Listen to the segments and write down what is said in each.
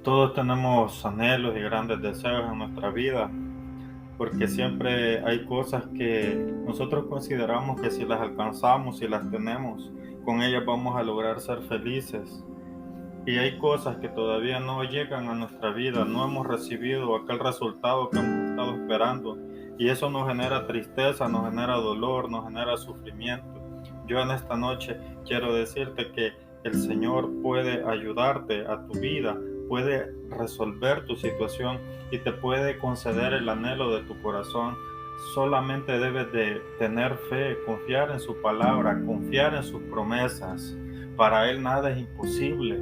Todos tenemos anhelos y grandes deseos en nuestra vida, porque siempre hay cosas que nosotros consideramos que si las alcanzamos, si las tenemos, con ellas vamos a lograr ser felices. Y hay cosas que todavía no llegan a nuestra vida, no hemos recibido aquel resultado que hemos estado esperando. Y eso nos genera tristeza, nos genera dolor, nos genera sufrimiento. Yo en esta noche quiero decirte que el Señor puede ayudarte a tu vida, puede resolver tu situación y te puede conceder el anhelo de tu corazón. Solamente debes de tener fe, confiar en su palabra, confiar en sus promesas. Para Él nada es imposible.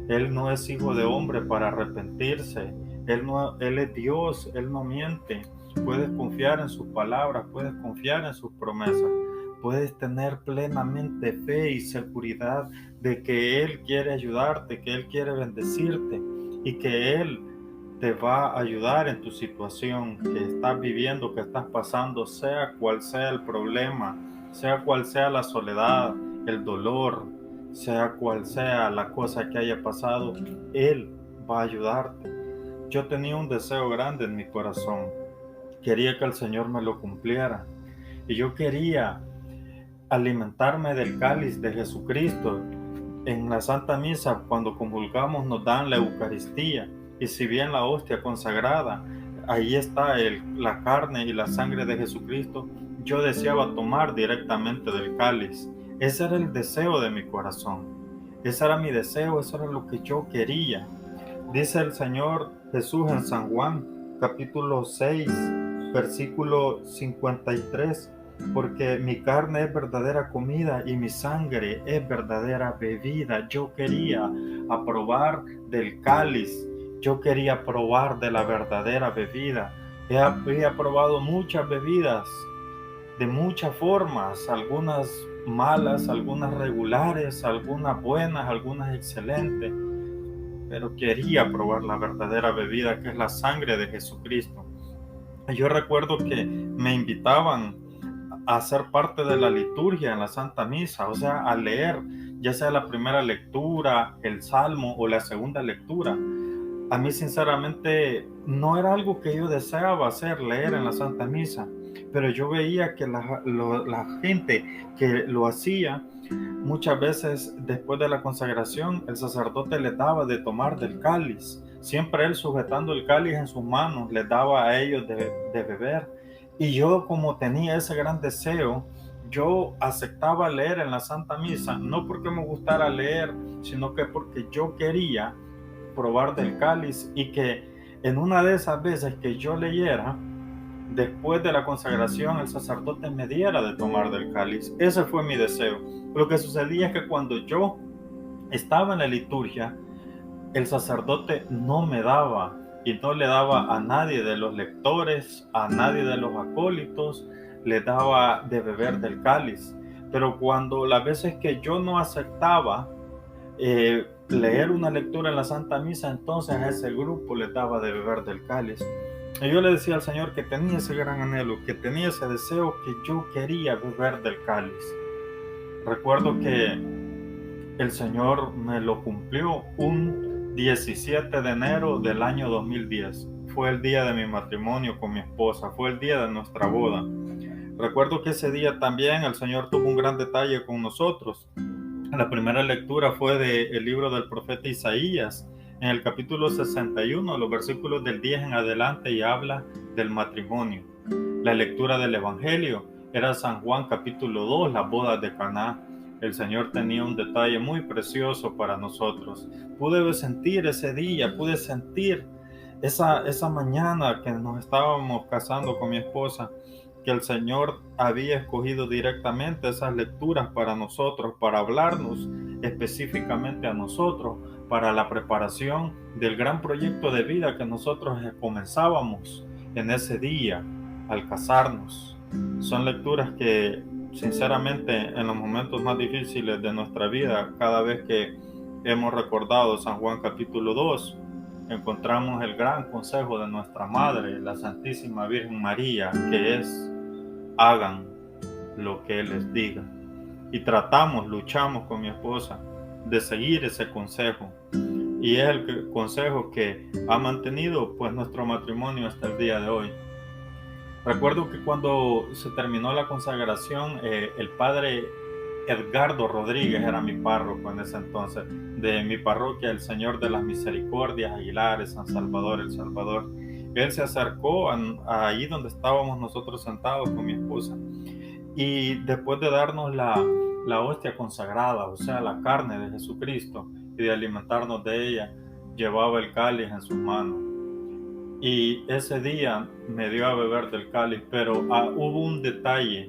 Él no es hijo de hombre para arrepentirse. Él es Dios, Él no miente. Puedes confiar en sus palabras, puedes confiar en sus promesas. Puedes tener plenamente fe y seguridad de que Él quiere ayudarte, que Él quiere bendecirte y que Él te va a ayudar en tu situación que estás viviendo, que estás pasando, sea cual sea el problema, sea cual sea la soledad, el dolor, sea cual sea la cosa que haya pasado, Él va a ayudarte. Yo tenía un deseo grande en mi corazón, quería que el Señor me lo cumpliera y yo quería alimentarme del cáliz de Jesucristo. En la Santa Misa, cuando comulgamos, nos dan la Eucaristía, y si bien la hostia consagrada, ahí está la carne y la sangre de Jesucristo, yo deseaba tomar directamente del cáliz. Ese era el deseo de mi corazón. Ese era mi deseo, eso era lo que yo quería. Dice el Señor Jesús en San Juan, capítulo 6, versículo 53, porque mi carne es verdadera comida y mi sangre es verdadera bebida. Yo quería aprobar del cáliz, yo quería probar de la verdadera bebida. He probado muchas bebidas de muchas formas, algunas malas, algunas regulares, algunas buenas, algunas excelentes, pero quería probar la verdadera bebida, que es la sangre de Jesucristo. Yo recuerdo que me invitaban a ser parte de la liturgia en la Santa Misa, o sea, a leer, ya sea la primera lectura, el salmo o la segunda lectura. A mí sinceramente no era algo que yo deseaba hacer, leer en la Santa Misa, pero yo veía que la gente que lo hacía, muchas veces después de la consagración, el sacerdote les daba de tomar del cáliz. Siempre él sujetando el cáliz en sus manos, les daba a ellos de beber. Y yo, como tenía ese gran deseo, yo aceptaba leer en la Santa Misa, no porque me gustara leer, sino que porque yo quería probar del cáliz y que en una de esas veces que yo leyera, después de la consagración, el sacerdote me diera de tomar del cáliz. Ese fue mi deseo. Lo que sucedía es que cuando yo estaba en la liturgia, el sacerdote no me daba y no le daba a nadie de los lectores, a nadie de los acólitos, le daba de beber del cáliz. Pero cuando las veces que yo no aceptaba leer una lectura en la Santa Misa, entonces a ese grupo le daba de beber del cáliz. Y yo le decía al Señor que tenía ese gran anhelo, que tenía ese deseo, que yo quería beber del cáliz. Recuerdo que el Señor me lo cumplió un 17 de enero del año 2010. Fue el día de mi matrimonio con mi esposa, fue el día de nuestra boda. Recuerdo que ese día también el Señor tuvo un gran detalle con nosotros. La primera lectura fue del libro del profeta Isaías, en el capítulo 61, los versículos del 10 en adelante, y habla del matrimonio. La lectura del Evangelio era San Juan capítulo 2, las bodas de Caná. El Señor tenía un detalle muy precioso para nosotros. Pude sentir ese día, pude sentir esa mañana que nos estábamos casando con mi esposa, que el Señor había escogido directamente esas lecturas para nosotros, para hablarnos específicamente a nosotros, para la preparación del gran proyecto de vida que nosotros comenzábamos en ese día al casarnos. Son lecturas que sinceramente en los momentos más difíciles de nuestra vida, cada vez que hemos recordado San Juan capítulo 2, encontramos el gran consejo de nuestra Madre, la Santísima Virgen María, que es: hagan lo que Él les diga. Y luchamos con mi esposa de seguir ese consejo. y es el consejo que ha mantenido pues nuestro matrimonio hasta el día de hoy. Recuerdo que cuando se terminó la consagración, el padre Edgardo Rodríguez era mi párroco en ese entonces, de mi parroquia, el Señor de las Misericordias, Aguilares, San Salvador, El Salvador. Él se acercó ahí donde estábamos nosotros sentados con mi esposa, y después de darnos la hostia consagrada, o sea, la carne de Jesucristo, y de alimentarnos de ella, llevaba el cáliz en sus manos. Y ese día me dio a beber del cáliz, pero hubo un detalle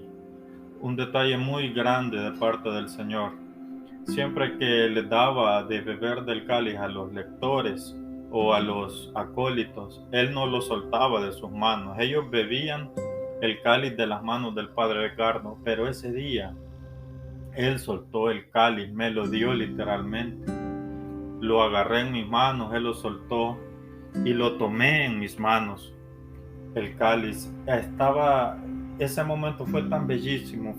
muy grande de parte del Señor. Siempre que le daba de beber del cáliz a los lectores o a los acólitos, Él no lo soltaba de sus manos. Ellos bebían el cáliz de las manos del Padre Edgardo, pero ese día Él soltó el cáliz, me lo dio literalmente. Lo agarré en mis manos, Él lo soltó y lo tomé en mis manos. El cáliz ese momento fue tan bellísimo,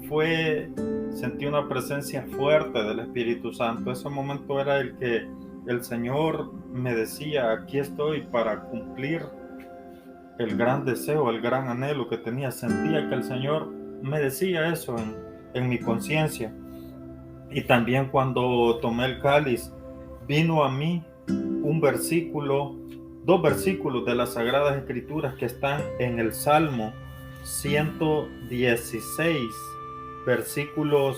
sentí una presencia fuerte del Espíritu Santo. Ese momento era el que el Señor me decía: aquí estoy para cumplir el gran deseo, el gran anhelo que tenía. Sentía que el Señor me decía eso en mi conciencia. Y también cuando tomé el cáliz, vino a mí dos versículos de las Sagradas Escrituras que están en el Salmo 116, versículos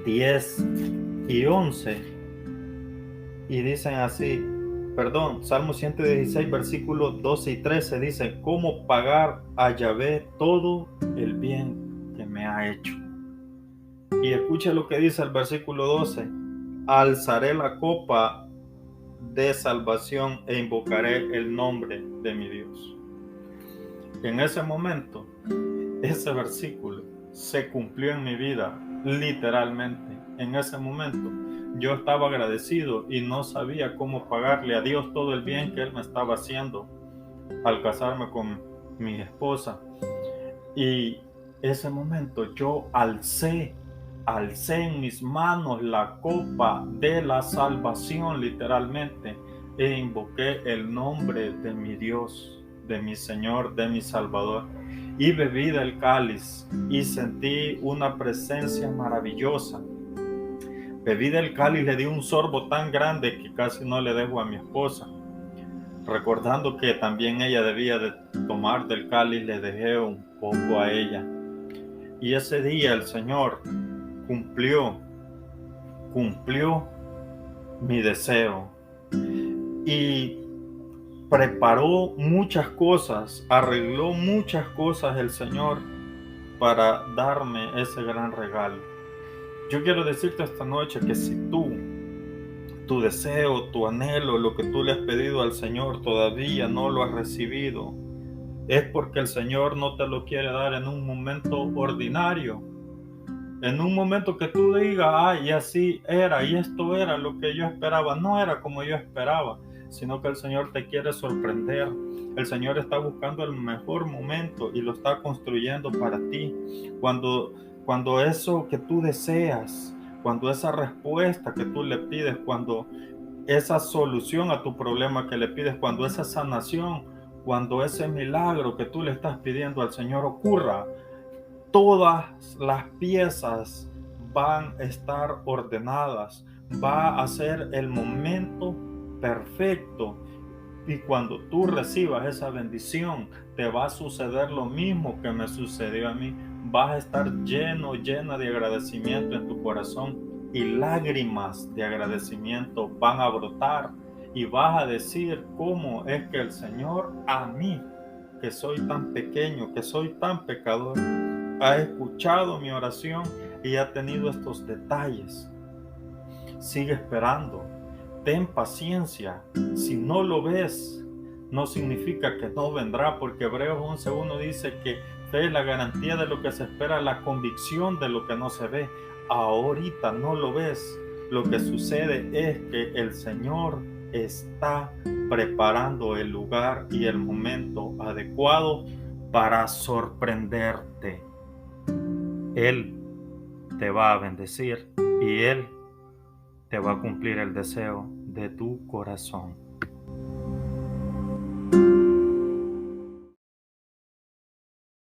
10 y 11, y dicen así, Salmo 116, versículos 12 y 13, dice: ¿cómo pagar a Yahvé todo el bien que me ha hecho? Y escucha lo que dice el versículo 12: alzaré la copa de salvación e invocaré el nombre de mi Dios. En ese momento, ese versículo se cumplió en mi vida, literalmente. En ese momento, yo estaba agradecido y no sabía cómo pagarle a Dios todo el bien que Él me estaba haciendo al casarme con mi esposa. Y ese momento yo alcé en mis manos la copa de la salvación, literalmente, e invoqué el nombre de mi Dios, de mi Señor, de mi Salvador, y bebí del cáliz y sentí una presencia maravillosa. Bebí del cáliz, le di un sorbo tan grande que casi no le dejo a mi esposa. Recordando que también ella debía de tomar del cáliz, le dejé un poco a ella. Y ese día el Señor cumplió mi deseo y preparó muchas cosas, arregló muchas cosas el Señor para darme ese gran regalo. Yo quiero decirte esta noche que si tu deseo, tu anhelo, lo que tú le has pedido al Señor todavía no lo has recibido, es porque el Señor no te lo quiere dar en un momento ordinario. En un momento que tú digas: y así era, y esto era lo que yo esperaba. No era como yo esperaba, sino que el Señor te quiere sorprender. El Señor está buscando el mejor momento y lo está construyendo para ti. Cuando eso que tú deseas, cuando esa respuesta que tú le pides, cuando esa solución a tu problema que le pides, cuando esa sanación, cuando ese milagro que tú le estás pidiendo al Señor ocurra, todas las piezas van a estar ordenadas, va a ser el momento perfecto. Y cuando tú recibas esa bendición, te va a suceder lo mismo que me sucedió a mí. Vas a estar llena de agradecimiento en tu corazón, y lágrimas de agradecimiento van a brotar, y vas a decir: cómo es que el Señor a mí, que soy tan pequeño, que soy tan pecador, ha escuchado mi oración y ha tenido estos detalles. Sigue esperando, ten paciencia. Si no lo ves, no significa que no vendrá, porque Hebreos 11:1 dice que fe es la garantía de lo que se espera, la convicción de lo que no se ve. Ahorita no lo ves. Lo que sucede es que el Señor está preparando el lugar y el momento adecuado para sorprenderte. Él te va a bendecir y Él te va a cumplir el deseo de tu corazón.